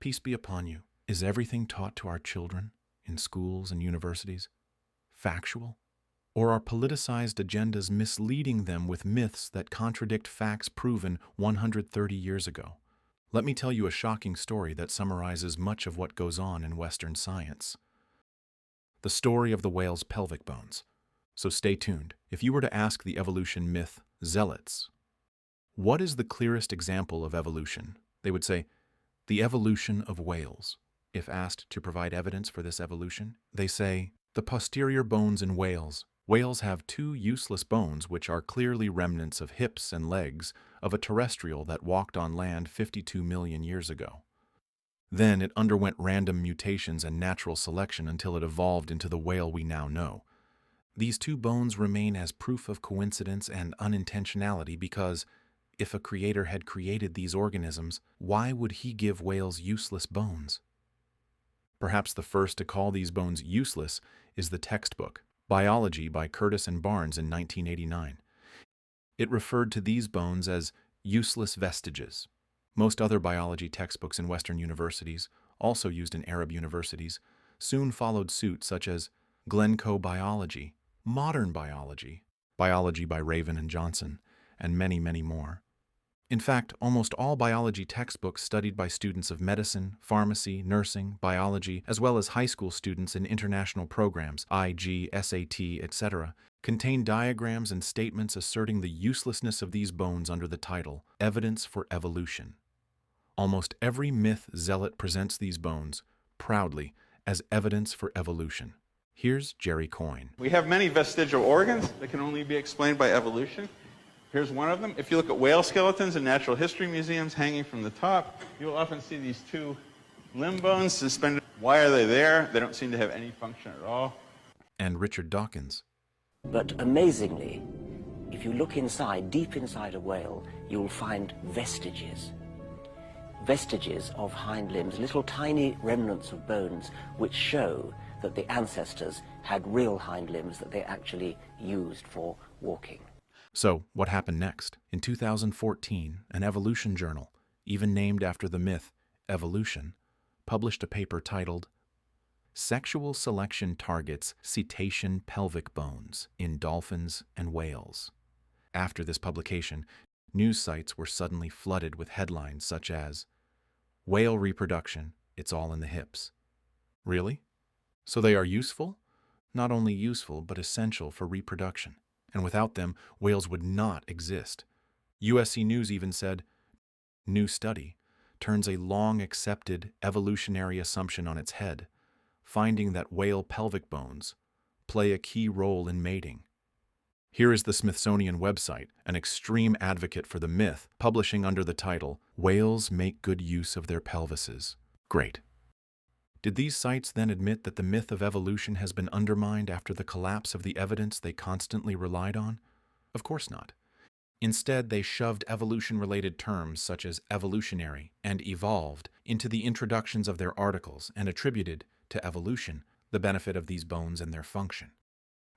peace be upon you, is everything taught to our children in schools and universities factual? Or are politicized agendas misleading them with myths that contradict facts proven 130 years ago? Let me tell you a shocking story that summarizes much of what goes on in Western science. The story of the whale's pelvic bones. So stay tuned. If you were to ask the evolution myth zealots, what is the clearest example of evolution? They would say, the evolution of whales. If asked to provide evidence for this evolution, they say, the posterior bones in whales. Whales have two useless bones which are clearly remnants of hips and legs of a terrestrial that walked on land 52 million years ago. Then it underwent random mutations and natural selection until it evolved into the whale we now know. These two bones remain as proof of coincidence and unintentionality because, if a creator had created these organisms, why would he give whales useless bones? Perhaps the first to call these bones useless is the textbook, Biology by Curtis and Barnes in 1989. It referred to these bones as useless vestiges. Most other biology textbooks in Western universities, also used in Arab universities, soon followed suit, such as Glencoe Biology, Modern Biology, Biology by Raven and Johnson, and many, many more. In fact, almost all biology textbooks studied by students of medicine, pharmacy, nursing, biology, as well as high school students in international programs, IG, SAT, etc., contain diagrams and statements asserting the uselessness of these bones under the title, Evidence for Evolution. Almost every myth zealot presents these bones, proudly, as evidence for evolution. Here's Jerry Coyne. We have many vestigial organs that can only be explained by evolution. Here's one of them. If you look at whale skeletons in natural history museums hanging from the top, you'll often see these two limb bones suspended. Why are they there? They don't seem to have any function at all. And Richard Dawkins. But amazingly, if you look inside, deep inside a whale, you'll find vestiges. Vestiges of hind limbs, little tiny remnants of bones, which show that the ancestors had real hind limbs that they actually used for walking. So, what happened next? In 2014, an evolution journal, even named after the myth Evolution, published a paper titled Sexual Selection Targets Cetacean Pelvic Bones in Dolphins and Whales. After this publication, news sites were suddenly flooded with headlines such as, Whale reproduction, it's all in the hips. Really? So they are useful? Not only useful, but essential for reproduction. And without them, whales would not exist. USC News even said, new study turns a long-accepted evolutionary assumption on its head, finding that whale pelvic bones play a key role in mating. Here is the Smithsonian website, an extreme advocate for the myth, publishing under the title, Whales Make Good Use of Their Pelvises. Great. Did these sites then admit that the myth of evolution has been undermined after the collapse of the evidence they constantly relied on? Of course not. Instead, they shoved evolution-related terms such as evolutionary and evolved into the introductions of their articles and attributed to evolution the benefit of these bones and their function,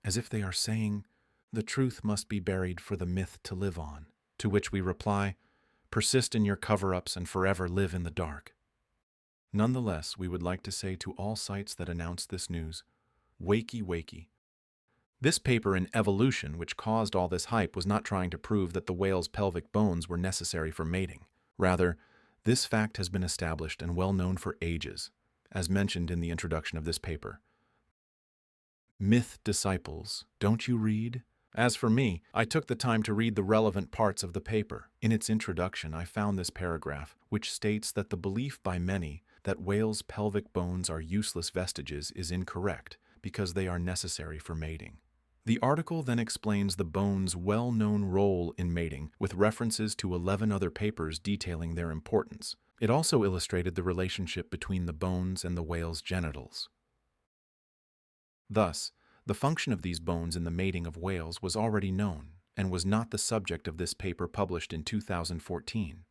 as if they are saying, the truth must be buried for the myth to live on, to which we reply, persist in your cover-ups and forever live in the dark. Nonetheless, we would like to say to all sites that announce this news, wakey, wakey. This paper in Evolution, which caused all this hype, was not trying to prove that the whale's pelvic bones were necessary for mating. Rather, this fact has been established and well known for ages, as mentioned in the introduction of this paper. Myth disciples, don't you read? As for me, I took the time to read the relevant parts of the paper. In its introduction, I found this paragraph, which states that the belief by many that whales' pelvic bones are useless vestiges is incorrect because they are necessary for mating. The article then explains the bones' well-known role in mating with references to 11 other papers detailing their importance. It also illustrated the relationship between the bones and the whale's genitals. Thus, the function of these bones in the mating of whales was already known and was not the subject of this paper published in 2014.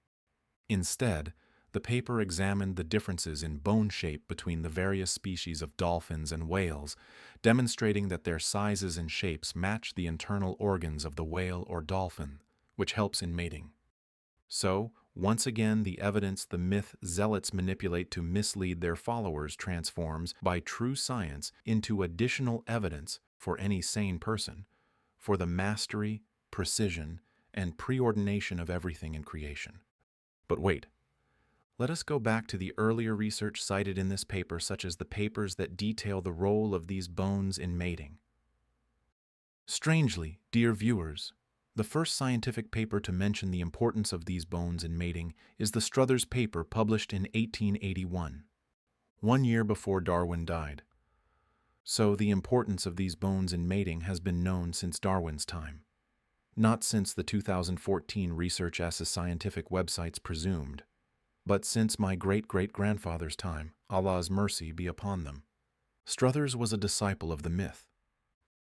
Instead, the paper examined the differences in bone shape between the various species of dolphins and whales, demonstrating that their sizes and shapes match the internal organs of the whale or dolphin, which helps in mating. So, Once again, the evidence the myth zealots manipulate to mislead their followers transforms by true science into additional evidence for any sane person, for the mastery, precision, and preordination of everything in creation. But wait, let us go back to the earlier research cited in this paper, such as the papers that detail the role of these bones in mating. Strangely, dear viewers, the first scientific paper to mention the importance of these bones in mating is the Struthers paper published in 1881, 1 year before Darwin died. So the importance of these bones in mating has been known since Darwin's time. Not since the 2014 research as scientific websites presumed, but since my great-great-grandfather's time, Allah's mercy be upon them. Struthers was a disciple of the myth.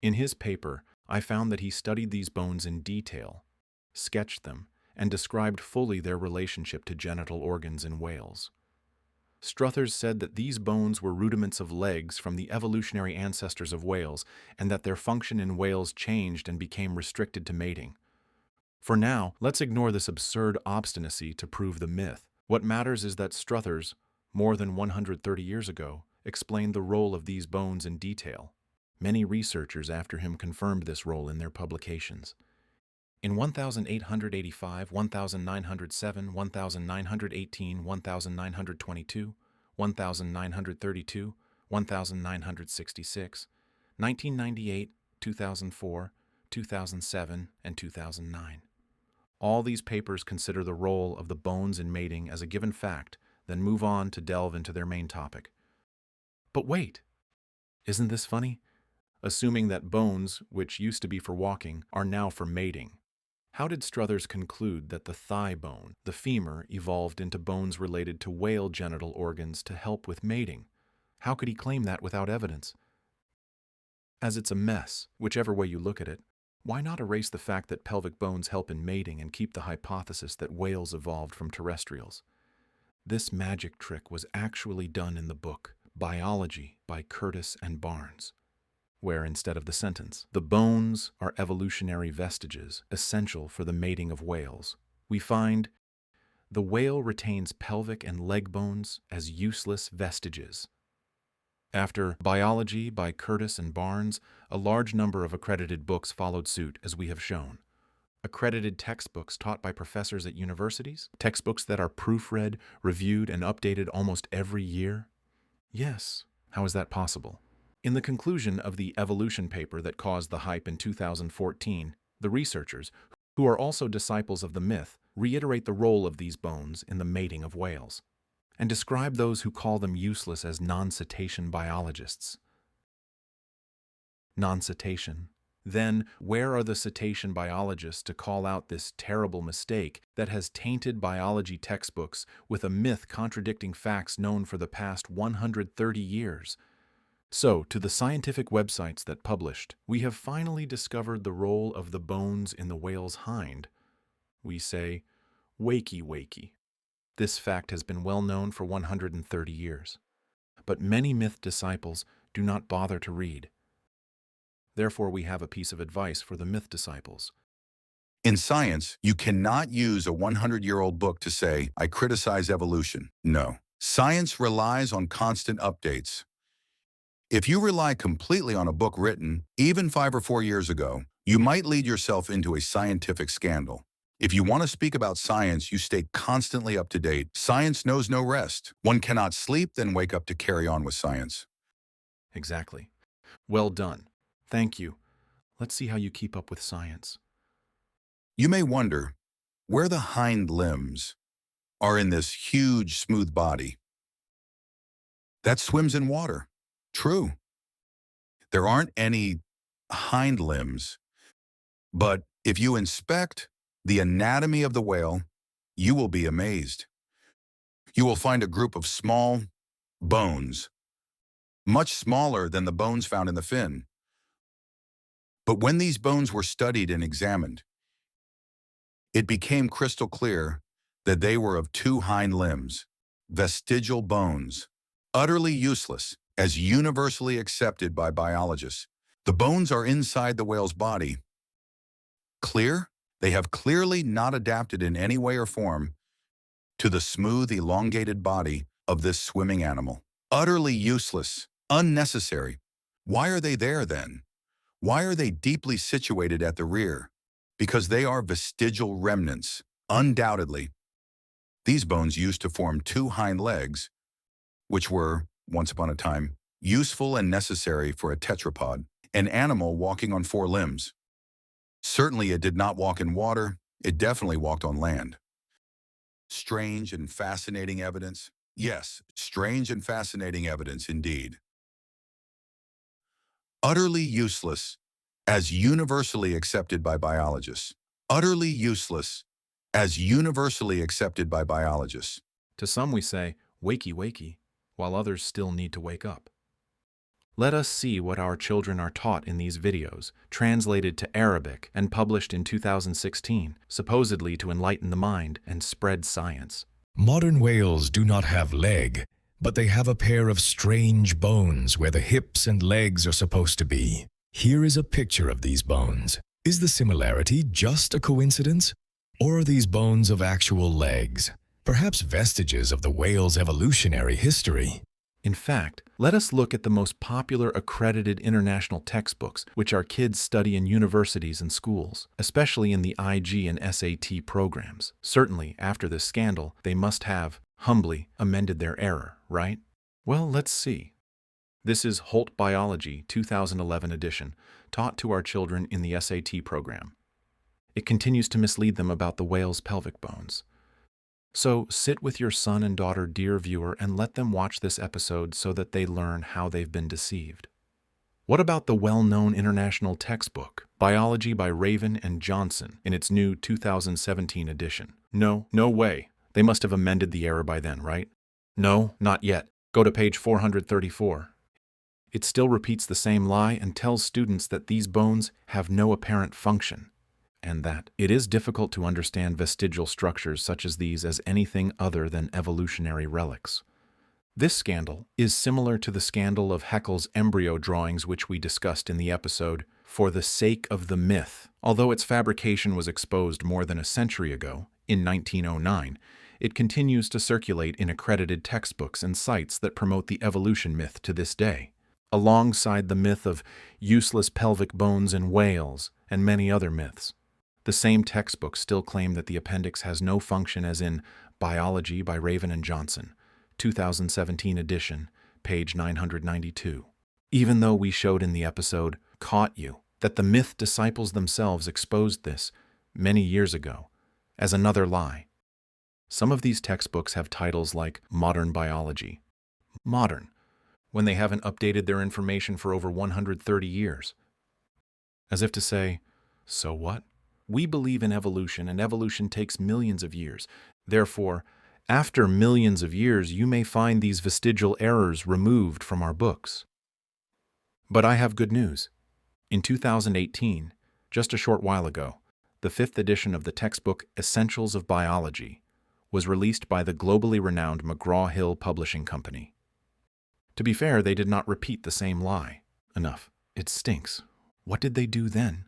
In his paper, I found that he studied these bones in detail, sketched them, and described fully their relationship to genital organs in whales. Struthers said that these bones were rudiments of legs from the evolutionary ancestors of whales, and that their function in whales changed and became restricted to mating. For now, let's ignore this absurd obstinacy to prove the myth. What matters is that Struthers, more than 130 years ago, explained the role of these bones in detail. Many researchers after him confirmed this role in their publications. In 1885, 1907, 1918, 1922, 1932, 1966, 1998, 2004, 2007, and 2009. All these papers consider the role of the bones in mating as a given fact, then move on to delve into their main topic. But wait! Isn't this funny? Assuming that bones, which used to be for walking, are now for mating. How did Struthers conclude that the thigh bone, the femur, evolved into bones related to whale genital organs to help with mating? How could he claim that without evidence? As it's a mess, whichever way you look at it, why not erase the fact that pelvic bones help in mating and keep the hypothesis that whales evolved from terrestrials? This magic trick was actually done in the book Biology by Curtis and Barnes, where instead of the sentence, "The bones are evolutionary vestiges essential for the mating of whales," we find, "The whale retains pelvic and leg bones as useless vestiges." After Biology by Curtis and Barnes, a large number of accredited books followed suit, as we have shown. Accredited textbooks taught by professors at universities, textbooks that are proofread, reviewed, and updated almost every year. Yes, how is that possible? In the conclusion of the evolution paper that caused the hype in 2014, the researchers, who are also disciples of the myth, reiterate the role of these bones in the mating of whales, and describe those who call them useless as non-cetacean biologists. Non-cetacean. Then, where are the cetacean biologists to call out this terrible mistake that has tainted biology textbooks with a myth contradicting facts known for the past 130 years? So, to the scientific websites that published, "We have finally discovered the role of the bones in the whale's hind," we say, "Wakey, wakey." This fact has been well known for 130 years. But many myth disciples do not bother to read. Therefore, we have a piece of advice for the myth disciples. In science, you cannot use a 100-year-old book to say, "I criticize evolution." No. Science relies on constant updates. If you rely completely on a book written, even 5 or 4 years ago, you might lead yourself into a scientific scandal. If you want to speak about science, you stay constantly up to date. Science knows no rest. One cannot sleep, then wake up to carry on with science. Exactly. Well done. Thank you. Let's see how you keep up with science. You may wonder where the hind limbs are in this huge, smooth body that swims in water. True. There aren't any hind limbs, but if you inspect the anatomy of the whale, you will be amazed. You will find a group of small bones, much smaller than the bones found in the fin. But when these bones were studied and examined, it became crystal clear that they were of 2 hind limbs, vestigial bones, utterly useless, as universally accepted by biologists. The bones are inside the whale's body. Clear? They have clearly not adapted in any way or form to the smooth, elongated body of this swimming animal. Utterly useless, unnecessary. Why are they there then? Why are they deeply situated at the rear? Because they are vestigial remnants, undoubtedly. These bones used to form two hind legs, which were, once upon a time, useful and necessary for a tetrapod, an animal walking on four limbs. Certainly it did not walk in water, it definitely walked on land. Strange and fascinating evidence. Yes, strange and fascinating evidence indeed. Utterly useless, as universally accepted by biologists. Utterly useless, as universally accepted by biologists. To some we say, wakey, wakey, while others still need to wake up. Let us see what our children are taught in these videos, translated to Arabic and published in 2016, supposedly to enlighten the mind and spread science. Modern whales do not have leg, but they have a pair of strange bones where the hips and legs are supposed to be. Here is a picture of these bones. Is the similarity just a coincidence? Or are these bones of actual legs? Perhaps vestiges of the whale's evolutionary history? In fact, let us look at the most popular accredited international textbooks which our kids study in universities and schools, especially in the IG and SAT programs. Certainly, after this scandal, they must have, humbly, amended their error, right? Well, let's see. This is Holt Biology 2011 edition, taught to our children in the SAT program. It continues to mislead them about the whale's pelvic bones. So sit with your son and daughter, dear viewer, and let them watch this episode so that they learn how they've been deceived. What about the well-known international textbook, Biology by Raven and Johnson, in its new 2017 edition? No way. They must have amended the error by then, right? No, not yet. Go to page 434. It still repeats the same lie and tells students that these bones have no apparent function, and that it is difficult to understand vestigial structures such as these as anything other than evolutionary relics. This scandal is similar to the scandal of Haeckel's embryo drawings, which we discussed in the episode For the Sake of the Myth. Although its fabrication was exposed more than a century ago, in 1909, it continues to circulate in accredited textbooks and sites that promote the evolution myth to this day, alongside the myth of useless pelvic bones in whales and many other myths. The same textbooks still claim that the appendix has no function, as in Biology by Raven and Johnson, 2017 edition, page 992. Even though we showed in the episode, Caught You, that the myth disciples themselves exposed this, many years ago, as another lie. Some of these textbooks have titles like Modern Biology. Modern, when they haven't updated their information for over 130 years. As if to say, so what? We believe in evolution, and evolution takes millions of years. Therefore, after millions of years, you may find these vestigial errors removed from our books. But I have good news. In 2018, just a short while ago, the 5th edition of the textbook Essentials of Biology was released by the globally renowned McGraw-Hill Publishing Company. To be fair, they did not repeat the same lie. Enough. It stinks. What did they do then?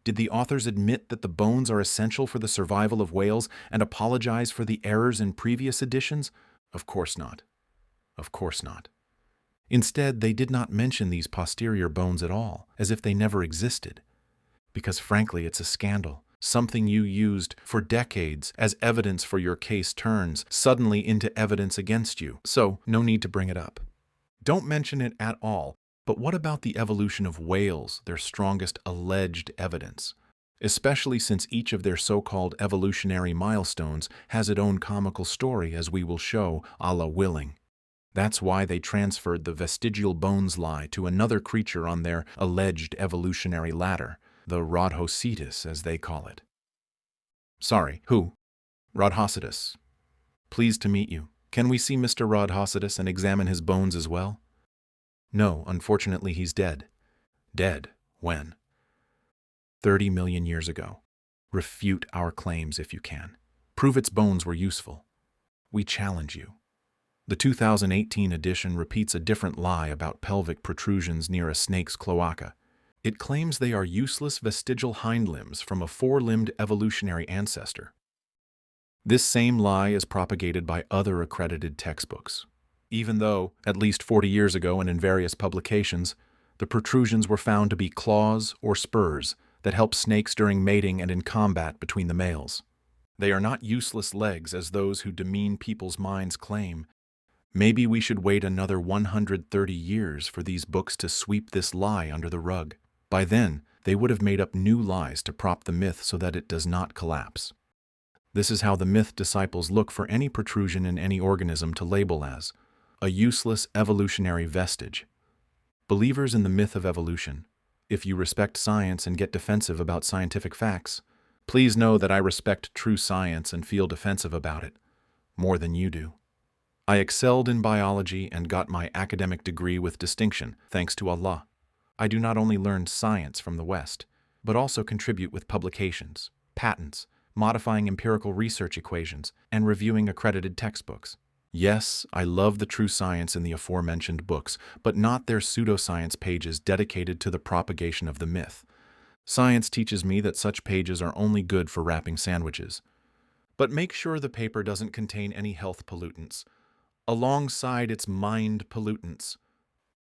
Did the authors admit that the bones are essential for the survival of whales and apologize for the errors in previous editions? Of course not. Of course not. Instead, they did not mention these posterior bones at all, as if they never existed. Because frankly, it's a scandal. Something you used for decades as evidence for your case turns suddenly into evidence against you. So, no need to bring it up. Don't mention it at all. But what about the evolution of whales, their strongest alleged evidence? Especially since each of their so-called evolutionary milestones has its own comical story, as we will show, Allah willing. That's why they transferred the vestigial bones lie to another creature on their alleged evolutionary ladder, the Rhodhocetus, as they call it. Sorry, who? Rhodhocetus. Pleased to meet you. Can we see Mr. Rhodhocetus and examine his bones as well? No, unfortunately he's dead. Dead? When? 30 million years ago. Refute our claims if you can. Prove its bones were useful. We challenge you. The 2018 edition repeats a different lie about pelvic protrusions near a snake's cloaca. It claims they are useless vestigial hind limbs from a four-limbed evolutionary ancestor. This same lie is propagated by other accredited textbooks. Even though, at least 40 years ago and in various publications, the protrusions were found to be claws or spurs that help snakes during mating and in combat between the males. They are not useless legs as those who demean people's minds claim. Maybe we should wait another 130 years for these books to sweep this lie under the rug. By then, they would have made up new lies to prop the myth so that it does not collapse. This is how the myth disciples look for any protrusion in any organism to label as a useless evolutionary vestige. Believers in the myth of evolution, if you respect science and get defensive about scientific facts, please know that I respect true science and feel defensive about it, more than you do. I excelled in biology and got my academic degree with distinction, thanks to Allah. I do not only learn science from the West, but also contribute with publications, patents, modifying empirical research equations, and reviewing accredited textbooks. Yes, I love the true science in the aforementioned books, but not their pseudoscience pages dedicated to the propagation of the myth. Science teaches me that such pages are only good for wrapping sandwiches. But make sure the paper doesn't contain any health pollutants, alongside its mind pollutants.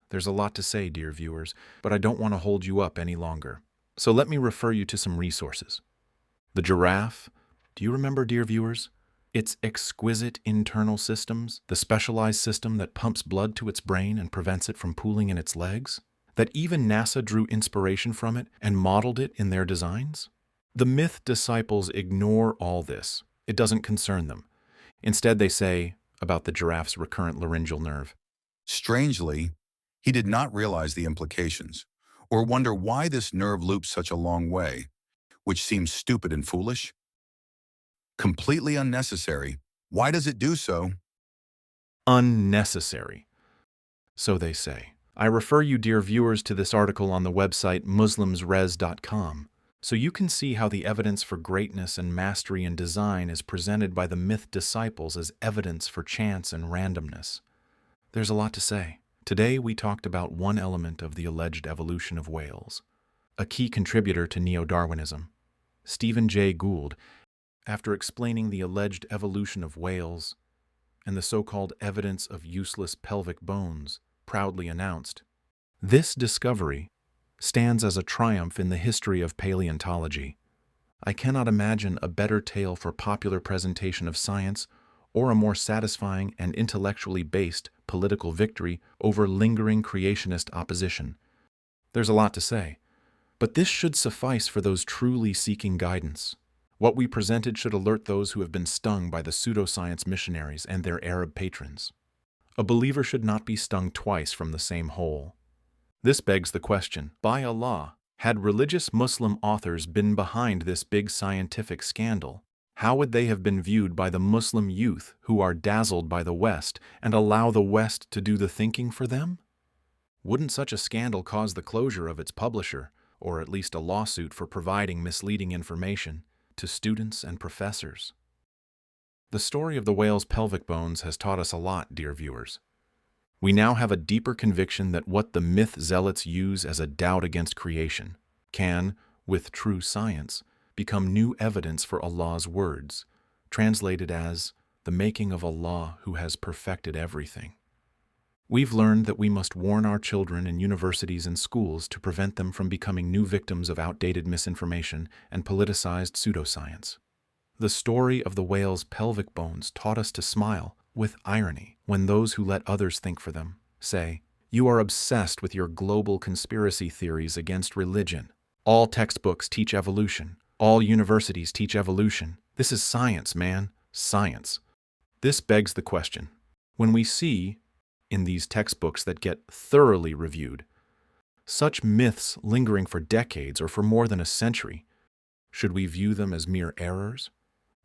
There's a lot to say, dear viewers, but I don't want to hold you up any longer. So let me refer you to some resources. The giraffe. Do you remember, dear viewers? Its exquisite internal systems, the specialized system that pumps blood to its brain and prevents it from pooling in its legs? That even NASA drew inspiration from it and modeled it in their designs? The myth disciples ignore all this. It doesn't concern them. Instead, they say about the giraffe's recurrent laryngeal nerve, Strangely, he did not realize the implications, or wonder why this nerve loops such a long way, which seems stupid and foolish. Completely unnecessary. Why does it do so? unnecessary. So they say. I refer you, dear viewers, to this article on the website muslimsres.com, so you can see how the evidence for greatness and mastery in design is presented by the myth disciples as evidence for chance and randomness. There's a lot to say. Today we talked about one element of the alleged evolution of whales, a key contributor to neo-Darwinism. Stephen Jay Gould, after explaining the alleged evolution of whales and the so-called evidence of useless pelvic bones, proudly announced, "This discovery stands as a triumph in the history of paleontology. I cannot imagine a better tale for popular presentation of science or a more satisfying and intellectually based political victory over lingering creationist opposition." There's a lot to say, but this should suffice for those truly seeking guidance. What we presented should alert those who have been stung by the pseudoscience missionaries and their Arab patrons. A believer should not be stung twice from the same hole. This begs the question, by Allah, had religious Muslim authors been behind this big scientific scandal, how would they have been viewed by the Muslim youth who are dazzled by the West and allow the West to do the thinking for them? Wouldn't such a scandal cause the closure of its publisher, or at least a lawsuit for providing misleading information to students and professors? The story of the whale's pelvic bones has taught us a lot, dear viewers. We now have a deeper conviction that what the myth zealots use as a doubt against creation can, with true science, become new evidence for Allah's words, translated as the making of Allah who has perfected everything. We've learned that we must warn our children in universities and schools to prevent them from becoming new victims of outdated misinformation and politicized pseudoscience. The story of the whale's pelvic bones taught us to smile with irony when those who let others think for them say, "You are obsessed with your global conspiracy theories against religion. All textbooks teach evolution. All universities teach evolution. This is science, man. Science." This begs the question. When we see, in these textbooks that get thoroughly reviewed, such myths lingering for decades or for more than a century, should we view them as mere errors?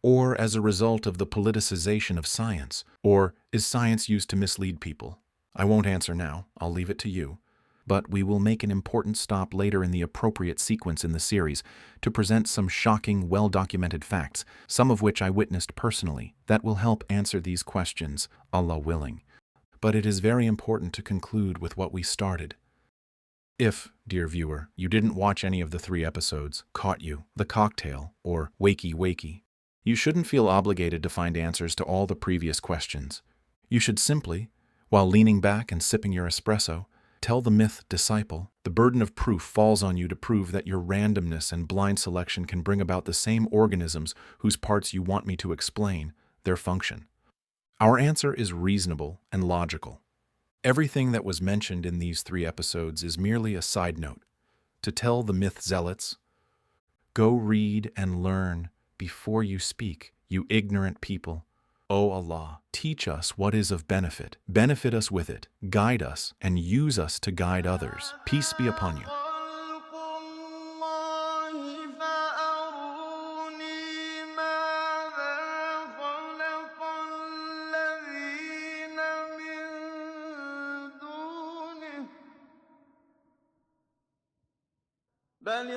Or as a result of the politicization of science? Or is science used to mislead people? I won't answer now, I'll leave it to you. But we will make an important stop later in the appropriate sequence in the series to present some shocking, well-documented facts, some of which I witnessed personally, that will help answer these questions, Allah willing. But it is very important to conclude with what we started. If, dear viewer, you didn't watch any of the 3 episodes, Caught You, The Cocktail, or Wakey, You shouldn't feel obligated to find answers to all the previous questions. You should simply, while leaning back and sipping your espresso, tell the myth disciple, the burden of proof falls on you to prove that your randomness and blind selection can bring about the same organisms whose parts you want me to explain, their function. Our answer is reasonable and logical. Everything that was mentioned in these 3 episodes is merely a side note to tell the myth zealots, go read and learn before you speak, you ignorant people. O Allah, teach us what is of benefit, benefit us with it, guide us, and use us to guide others. Peace be upon you. بل